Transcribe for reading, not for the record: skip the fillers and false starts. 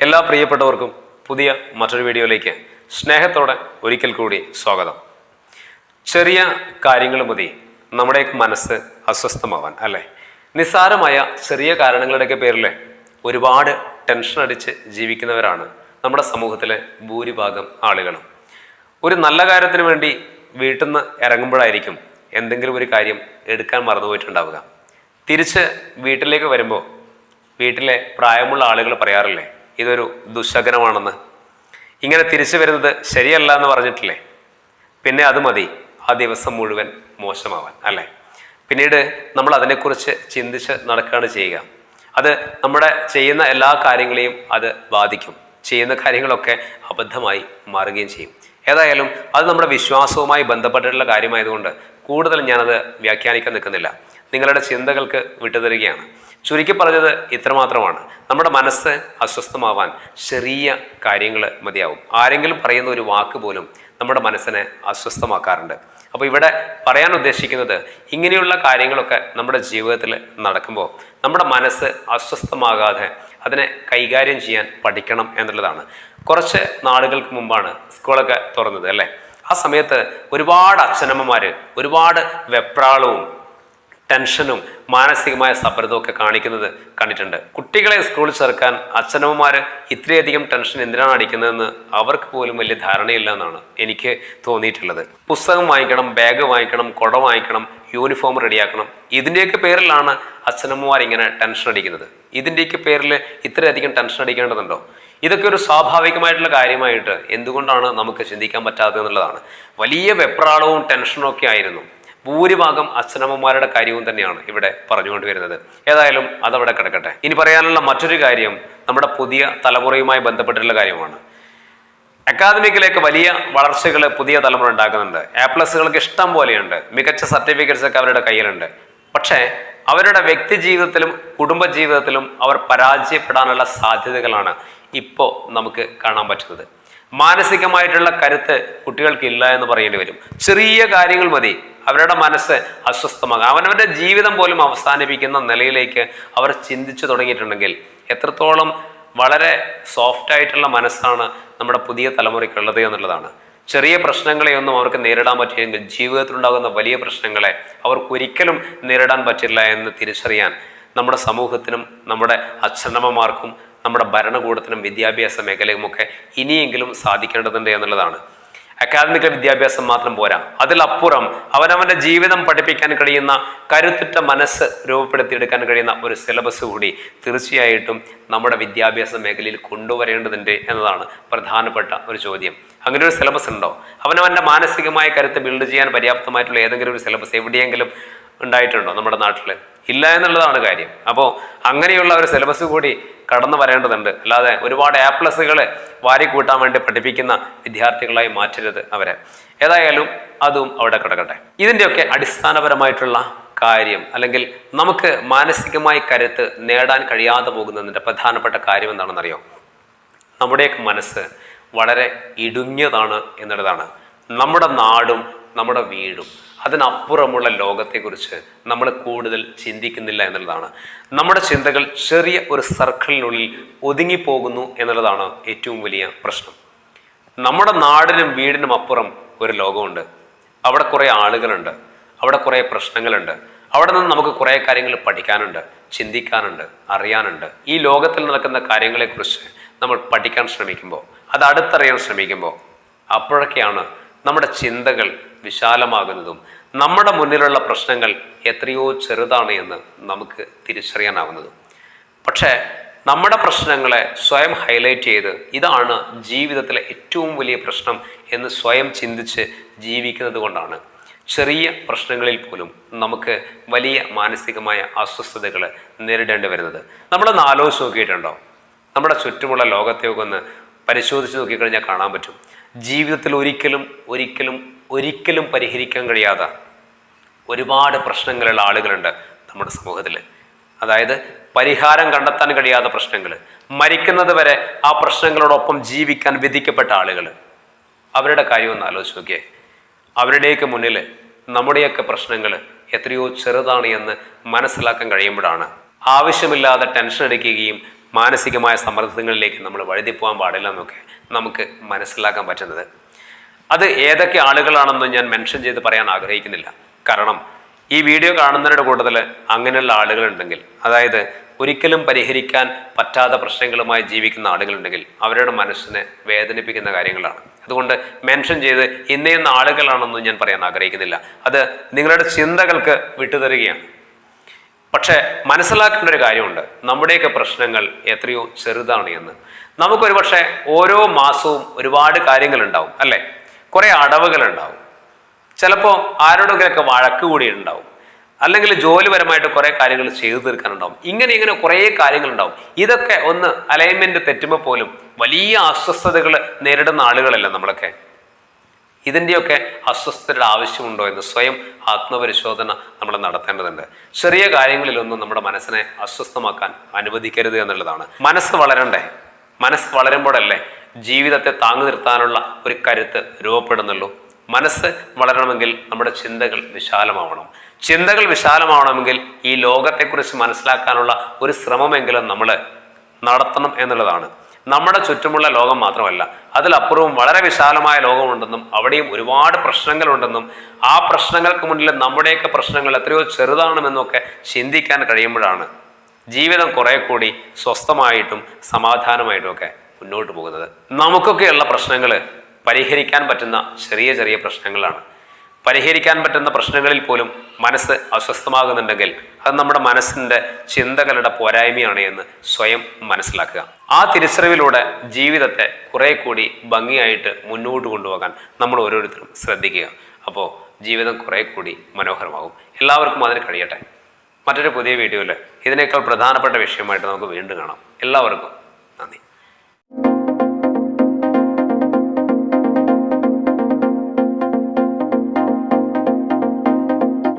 എല്ലാ പ്രിയപ്പെട്ടവർക്കും പുതിയ മറ്റൊരു വീഡിയോയിലേക്ക് സ്നേഹത്തോടെ ഒരിക്കൽ കൂടി സ്വാഗതം. ചെറിയ കാര്യങ്ങൾ മതി നമ്മുടെയൊക്കെ മനസ്സ് അസ്വസ്ഥമാവാൻ, അല്ലേ? നിസ്സാരമായ ചെറിയ കാരണങ്ങളുടെയൊക്കെ പേരിൽ ഒരുപാട് ടെൻഷൻ അടിച്ച് ജീവിക്കുന്നവരാണ് നമ്മുടെ സമൂഹത്തിലെ ഭൂരിഭാഗം ആളുകളും. ഒരു നല്ല കാര്യത്തിന് വേണ്ടി വീട്ടിൽ നിന്ന് ഇറങ്ങുമ്പോഴായിരിക്കും എന്തെങ്കിലും ഒരു കാര്യം എടുക്കാൻ മറന്നുപോയിട്ടുണ്ടാവുക. തിരിച്ച് വീട്ടിലേക്ക് വരുമ്പോൾ വീട്ടിലെ പ്രായമുള്ള ആളുകൾ പറയാറില്ലേ, ഇതൊരു ദുശകനമാണെന്ന്. ഇങ്ങനെ തിരിച്ചു വരുന്നത് ശരിയല്ല എന്ന് പറഞ്ഞിട്ടില്ലേ? പിന്നെ അത് മതി ആ ദിവസം മുഴുവൻ മോശമാവാൻ, അല്ലേ? പിന്നീട് നമ്മൾ അതിനെക്കുറിച്ച് ചിന്തിച്ച് നടക്കുകയാണ് ചെയ്യുക. അത് നമ്മുടെ ചെയ്യുന്ന എല്ലാ കാര്യങ്ങളെയും അത് ബാധിക്കും. ചെയ്യുന്ന കാര്യങ്ങളൊക്കെ അബദ്ധമായി മാറുകയും ചെയ്യും. ഏതായാലും അത് നമ്മുടെ വിശ്വാസവുമായി ബന്ധപ്പെട്ടിട്ടുള്ള കാര്യമായതുകൊണ്ട് കൂടുതൽ ഞാനത് വ്യാഖ്യാനിക്കാൻ നിൽക്കുന്നില്ല. നിങ്ങളുടെ ചിന്തകൾക്ക് വിട്ടുതരികയാണ്. ചുരുക്കി പറഞ്ഞത് ഇത്രമാത്രമാണ്. നമ്മുടെ മനസ്സ് അസ്വസ്ഥമാവാൻ ചെറിയ കാര്യങ്ങൾ മതിയാവും. ആരെങ്കിലും പറയുന്ന ഒരു വാക്ക് പോലും നമ്മുടെ മനസ്സിനെ അസ്വസ്ഥമാക്കാറുണ്ട്. അപ്പോൾ ഇവിടെ പറയാൻ ഉദ്ദേശിക്കുന്നത്, ഇങ്ങനെയുള്ള കാര്യങ്ങളൊക്കെ നമ്മുടെ ജീവിതത്തിൽ നടക്കുമ്പോൾ നമ്മുടെ മനസ്സ് അസ്വസ്ഥമാകാതെ അതിനെ കൈകാര്യം ചെയ്യാൻ പഠിക്കണം എന്നുള്ളതാണ്. കുറച്ച് നാളുകൾക്ക് മുമ്പാണ് സ്കൂളൊക്കെ തുറന്നത്, അല്ലേ? ആ സമയത്ത് ഒരുപാട് അച്ഛനമ്മമാർ ഒരുപാട് വെപ്രാളവും ടെൻഷനും മാനസികമായ സമ്മർദ്ദവും ഒക്കെ കാണിക്കുന്നത് കണ്ടിട്ടുണ്ട്. കുട്ടികളെ സ്കൂളിൽ ചേർക്കാൻ അച്ഛനമ്മമാർ ഇത്രയധികം ടെൻഷൻ എന്തിനാണ് അടിക്കുന്നതെന്ന് അവർക്ക് പോലും വലിയ ധാരണയില്ല എന്നാണ് എനിക്ക് തോന്നിയിട്ടുള്ളത്. പുസ്തകം വാങ്ങിക്കണം, ബാഗ് വാങ്ങിക്കണം, കുട വാങ്ങിക്കണം, യൂണിഫോം റെഡിയാക്കണം, ഇതിൻ്റെയൊക്കെ പേരിലാണ് അച്ഛനമ്മമാർ ഇങ്ങനെ ടെൻഷൻ അടിക്കുന്നത്. ഇതിൻ്റെയൊക്കെ പേരിൽ ഇത്രയധികം ടെൻഷൻ അടിക്കേണ്ടതുണ്ടോ? ഇതൊക്കെ ഒരു സ്വാഭാവികമായിട്ടുള്ള കാര്യമായിട്ട് എന്തുകൊണ്ടാണ് നമുക്ക് ചിന്തിക്കാൻ പറ്റാത്തത് എന്നുള്ളതാണ്. വലിയ വെപ്രാളവും ടെൻഷനും ഒക്കെ ആയിരുന്നു ഭൂരിഭാഗം അച്ഛനമ്മമാരുടെ കാര്യവും തന്നെയാണ് ഇവിടെ പറഞ്ഞുകൊണ്ട് വരുന്നത്. ഏതായാലും അതവിടെ കിടക്കട്ടെ. ഇനി പറയാനുള്ള മറ്റൊരു കാര്യം നമ്മുടെ പുതിയ തലമുറയുമായി ബന്ധപ്പെട്ടിട്ടുള്ള കാര്യമാണ്. അക്കാദമിക്കിലേക്ക് വലിയ വളർച്ചകൾ പുതിയ തലമുറ ഉണ്ടാക്കുന്നുണ്ട്. A+കൾക്ക് ഇഷ്ടം പോലെയുണ്ട്. മികച്ച സർട്ടിഫിക്കറ്റ്സ് ഒക്കെ അവരുടെ കയ്യിലുണ്ട്. പക്ഷേ അവരുടെ വ്യക്തി ജീവിതത്തിലും കുടുംബ ജീവിതത്തിലും അവർ പരാജയപ്പെടാനുള്ള സാധ്യതകളാണ് ഇപ്പോൾ നമുക്ക് കാണാൻ പറ്റുന്നത്. മാനസികമായിട്ടുള്ള കരുത്ത് കുട്ടികൾക്കില്ല എന്ന് പറയേണ്ടി വരും. ചെറിയ കാര്യങ്ങൾ മതി അവരുടെ മനസ്സ് അസ്വസ്ഥമാകാം. അവനവൻ്റെ ജീവിതം പോലും അവസാനിപ്പിക്കുന്ന നിലയിലേക്ക് അവർ ചിന്തിച്ചു തുടങ്ങിയിട്ടുണ്ടെങ്കിൽ എത്രത്തോളം വളരെ സോഫ്റ്റ് ആയിട്ടുള്ള മനസ്സാണ് നമ്മുടെ പുതിയ തലമുറയ്ക്കുള്ളത് എന്നുള്ളതാണ്. ചെറിയ പ്രശ്നങ്ങളെയൊന്നും അവർക്ക് നേരിടാൻ പറ്റിയെങ്കിൽ ജീവിതത്തിലുണ്ടാകുന്ന വലിയ പ്രശ്നങ്ങളെ അവർക്കൊരിക്കലും നേരിടാൻ പറ്റില്ല എന്ന് തിരിച്ചറിയാൻ നമ്മുടെ സമൂഹത്തിനും നമ്മുടെ അച്ഛനമ്മമാർക്കും നമ്മുടെ ഭരണകൂടത്തിനും വിദ്യാഭ്യാസ മേഖലയുമൊക്കെ ഇനിയെങ്കിലും സാധിക്കേണ്ടതുണ്ട് എന്നുള്ളതാണ്. അക്കാദമിക് വിദ്യാഭ്യാസം മാത്രം പോരാ, അതിലപ്പുറം അവനവൻ്റെ ജീവിതം പഠിപ്പിക്കാൻ കഴിയുന്ന കരുത്തുറ്റ മനസ്സ് രൂപപ്പെടുത്തിയെടുക്കാൻ കഴിയുന്ന ഒരു സിലബസ് കൂടി തീർച്ചയായിട്ടും നമ്മുടെ വിദ്യാഭ്യാസ മേഖലയിൽ കൊണ്ടുവരേണ്ടതുണ്ട് എന്നതാണ് പ്രധാനപ്പെട്ട ഒരു ചോദ്യം. അങ്ങനെ ഒരു സിലബസ് ഉണ്ടോ? അവനവൻ്റെ മാനസികമായ കരുത്ത് ബിൽഡ് ചെയ്യാൻ പര്യാപ്തമായിട്ടുള്ള ഏതെങ്കിലും ഒരു സിലബസ് എവിടെയെങ്കിലും ഉണ്ടായിട്ടുണ്ടോ നമ്മുടെ നാട്ടിൽ? ഇല്ല എന്നുള്ളതാണ് കാര്യം. അപ്പോൾ അങ്ങനെയുള്ള ഒരു സിലബസ് കൂടി കടന്നു വരേണ്ടതുണ്ട്. അല്ലാതെ ഒരുപാട് A+കൾ വാരിക്കൂട്ടാൻ വേണ്ടി പഠിപ്പിക്കുന്ന വിദ്യാർത്ഥികളായി മാറ്റരുത് അവരെ. ഏതായാലും അതും അവിടെ കിടക്കട്ടെ. ഇതിൻ്റെയൊക്കെ അടിസ്ഥാനപരമായിട്ടുള്ള കാര്യം, അല്ലെങ്കിൽ നമുക്ക് മാനസികമായി കരുത്ത് നേടാൻ കഴിയാതെ പോകുന്നതിൻ്റെ പ്രധാനപ്പെട്ട കാര്യം എന്താണെന്നറിയോ? നമ്മുടെയൊക്കെ മനസ്സ് വളരെ ഇടുങ്ങിയതാണ് എന്നുള്ളതാണ്. നമ്മുടെ നാടും നമ്മുടെ വീടും അതിനപ്പുറമുള്ള ലോകത്തെക്കുറിച്ച് നമ്മൾ കൂടുതൽ ചിന്തിക്കുന്നില്ല എന്നുള്ളതാണ്. നമ്മുടെ ചിന്തകൾ ചെറിയ ഒരു സർക്കിളിനുള്ളിൽ ഒതുങ്ങിപ്പോകുന്നു എന്നുള്ളതാണ് ഏറ്റവും വലിയ പ്രശ്നം. നമ്മുടെ നാടിനും വീടിനും അപ്പുറം ഒരു ലോകമുണ്ട്. അവിടെ കുറേ ആളുകളുണ്ട്, അവിടെ കുറേ പ്രശ്നങ്ങളുണ്ട്. അവിടെ നിന്ന് നമുക്ക് കുറേ കാര്യങ്ങൾ പഠിക്കാനുണ്ട്, ചിന്തിക്കാനുണ്ട്, അറിയാനുണ്ട്. ഈ ലോകത്തിൽ നടക്കുന്ന കാര്യങ്ങളെക്കുറിച്ച് നമ്മൾ പഠിക്കാൻ ശ്രമിക്കുമ്പോൾ, അത് അടുത്തറിയാൻ ശ്രമിക്കുമ്പോൾ, അപ്പോഴൊക്കെയാണ് നമ്മുടെ ചിന്തകൾ വിശാലമാകുന്നതും നമ്മുടെ മുന്നിലുള്ള പ്രശ്നങ്ങൾ എത്രയോ ചെറുതാണ് എന്ന് നമുക്ക് തിരിച്ചറിയാനാവുന്നതും. പക്ഷേ നമ്മുടെ പ്രശ്നങ്ങളെ സ്വയം ഹൈലൈറ്റ് ചെയ്ത് ഇതാണ് ജീവിതത്തിലെ ഏറ്റവും വലിയ പ്രശ്നം എന്ന് സ്വയം ചിന്തിച്ച് ജീവിക്കുന്നത് കൊണ്ടാണ് ചെറിയ പ്രശ്നങ്ങളിൽ പോലും നമുക്ക് വലിയ മാനസികമായ അസ്വസ്ഥതകൾ നേരിടേണ്ടി വരുന്നത്. നമ്മളൊന്ന് ആലോചിച്ച് നോക്കിയിട്ടുണ്ടോ? നമ്മുടെ ചുറ്റുമുള്ള ലോകത്തെയൊക്കെ ഒന്ന് പരിശോധിച്ച് നോക്കിക്കഴിഞ്ഞാൽ കാണാൻ പറ്റും, ജീവിതത്തിൽ ഒരിക്കലും ഒരിക്കലും ഒരിക്കലും പരിഹരിക്കാൻ കഴിയാത്ത ഒരുപാട് പ്രശ്നങ്ങളുള്ള ആളുകളുണ്ട് നമ്മുടെ സമൂഹത്തിൽ. അതായത് പരിഹാരം കണ്ടെത്താൻ കഴിയാത്ത പ്രശ്നങ്ങൾ, മരിക്കുന്നത് വരെ ആ പ്രശ്നങ്ങളോടൊപ്പം ജീവിക്കാൻ വിധിക്കപ്പെട്ട ആളുകൾ. അവരുടെ കാര്യം ഒന്ന് ആലോചിച്ച് നോക്കിയേ. അവരുടെയൊക്കെ മുന്നിൽ നമ്മുടെയൊക്കെ പ്രശ്നങ്ങൾ എത്രയോ ചെറുതാണ് എന്ന് മനസ്സിലാക്കാൻ കഴിയുമ്പോഴാണ് ആവശ്യമില്ലാതെ ടെൻഷൻ അടിക്കുകയും മാനസികമായ സമ്മർദ്ദങ്ങളിലേക്ക് നമ്മൾ വഴുതിപ്പോകാൻ പാടില്ല എന്നൊക്കെ നമുക്ക് മനസ്സിലാക്കാൻ പറ്റുന്നത്. അത് ഏതൊക്കെ ആളുകളാണെന്ന് ഞാൻ മെൻഷൻ ചെയ്ത് പറയാൻ ആഗ്രഹിക്കുന്നില്ല. കാരണം ഈ വീഡിയോ കാണുന്നവരുടെ കൂട്ടത്തിൽ അങ്ങനെയുള്ള ആളുകളുണ്ടെങ്കിൽ, അതായത് ഒരിക്കലും പരിഹരിക്കാൻ പറ്റാത്ത പ്രശ്നങ്ങളുമായി ജീവിക്കുന്ന ആളുകളുണ്ടെങ്കിൽ അവരുടെ മനസ്സിനെ വേദനിപ്പിക്കുന്ന കാര്യങ്ങളാണ്. അതുകൊണ്ട് മെൻഷൻ ചെയ്ത് ഇന്നയുന്ന ആളുകളാണെന്ന് ഞാൻ പറയാൻ ആഗ്രഹിക്കുന്നില്ല. അത് നിങ്ങളുടെ ചിന്തകൾക്ക് വിട്ടുതരികയാണ്. പക്ഷെ മനസ്സിലാക്കേണ്ട ഒരു കാര്യമുണ്ട്, നമ്മുടെയൊക്കെ പ്രശ്നങ്ങൾ എത്രയോ ചെറുതാണ് എന്ന്. നമുക്കൊരു പക്ഷേ ഓരോ മാസവും ഒരുപാട് കാര്യങ്ങളുണ്ടാവും, അല്ലേ? കുറേ അടവുകളുണ്ടാവും, ചിലപ്പോൾ ആരോടെങ്കിലൊക്കെ വഴക്ക് കൂടി ഉണ്ടാവും, അല്ലെങ്കിൽ ജോലിപരമായിട്ട് കുറേ കാര്യങ്ങൾ ചെയ്തു തീർക്കാനുണ്ടാവും. ഇങ്ങനെ കുറേ കാര്യങ്ങളുണ്ടാവും. ഇതൊക്കെ ഒന്ന് അലൈൻമെന്റ് തെറ്റുമ്പോൾ പോലും വലിയ അസ്വസ്ഥതകൾ നേരിടുന്ന ആളുകളല്ല നമ്മളൊക്കെ. ഇതിൻ്റെയൊക്കെ അസ്വസ്ഥതയുടെ ആവശ്യമുണ്ടോ എന്ന് സ്വയം ആത്മപരിശോധന നമ്മൾ നടത്തേണ്ടതുണ്ട്. ചെറിയ കാര്യങ്ങളിലൊന്നും നമ്മുടെ മനസ്സിനെ അസ്വസ്ഥമാക്കാൻ അനുവദിക്കരുത് എന്നുള്ളതാണ്. മനസ്സ് വളരണ്ടേ? മനസ്സ് വളരുമ്പോഴല്ലേ ജീവിതത്തെ താങ്ങി നിർത്താനുള്ള ഒരു കരുത്ത് രൂപപ്പെടുന്നുള്ളൂ. മനസ്സ് വളരണമെങ്കിൽ നമ്മുടെ ചിന്തകൾ വിശാലമാവണം. ചിന്തകൾ വിശാലമാവണമെങ്കിൽ ഈ ലോകത്തെക്കുറിച്ച് മനസ്സിലാക്കാനുള്ള ഒരു ശ്രമമെങ്കിലും നമ്മൾ നടത്തണം എന്നുള്ളതാണ്. നമ്മുടെ ചുറ്റുമുള്ള ലോകം മാത്രമല്ല, അതിലപ്പുറവും വളരെ വിശാലമായ ലോകമുണ്ടെന്നും അവിടെയും ഒരുപാട് പ്രശ്നങ്ങളുണ്ടെന്നും ആ പ്രശ്നങ്ങൾക്ക് മുന്നിൽ നമ്മുടെയൊക്കെ പ്രശ്നങ്ങൾ എത്രയോ ചെറുതാണെന്നൊക്കെ ചിന്തിക്കാൻ കഴിയുമ്പോഴാണ് ജീവിതം കുറെ കൂടി സ്വസ്ഥമായിട്ടും സമാധാനമായിട്ടും ഒക്കെ മുന്നോട്ട് പോകുന്നത്. നമുക്കൊക്കെയുള്ള പ്രശ്നങ്ങൾ പരിഹരിക്കാൻ പറ്റുന്ന ചെറിയ ചെറിയ പ്രശ്നങ്ങളാണ്. പരിഹരിക്കാൻ പറ്റുന്ന പ്രശ്നങ്ങളിൽ പോലും മനസ്സ് അസ്വസ്ഥമാകുന്നുണ്ടെങ്കിൽ അത് നമ്മുടെ മനസ്സിൻ്റെ ചിന്തകളുടെ പോരായ്മയാണ് എന്ന് സ്വയം മനസ്സിലാക്കുക. ആ തിരിച്ചറിവിലൂടെ ജീവിതത്തെ കുറെ കൂടി ഭംഗിയായിട്ട് മുന്നോട്ട് കൊണ്ടുപോകാൻ നമ്മൾ ഓരോരുത്തരും ശ്രദ്ധിക്കുക. അപ്പോൾ ജീവിതം കുറെ കൂടി മനോഹരമാകും. എല്ലാവർക്കും അതിന് കഴിയട്ടെ. മറ്റൊരു പുതിയ വീഡിയോയിൽ ഇതിനേക്കാൾ പ്രധാനപ്പെട്ട വിഷയമായിട്ട് നമുക്ക് വീണ്ടും കാണാം. എല്ലാവർക്കും നന്ദി.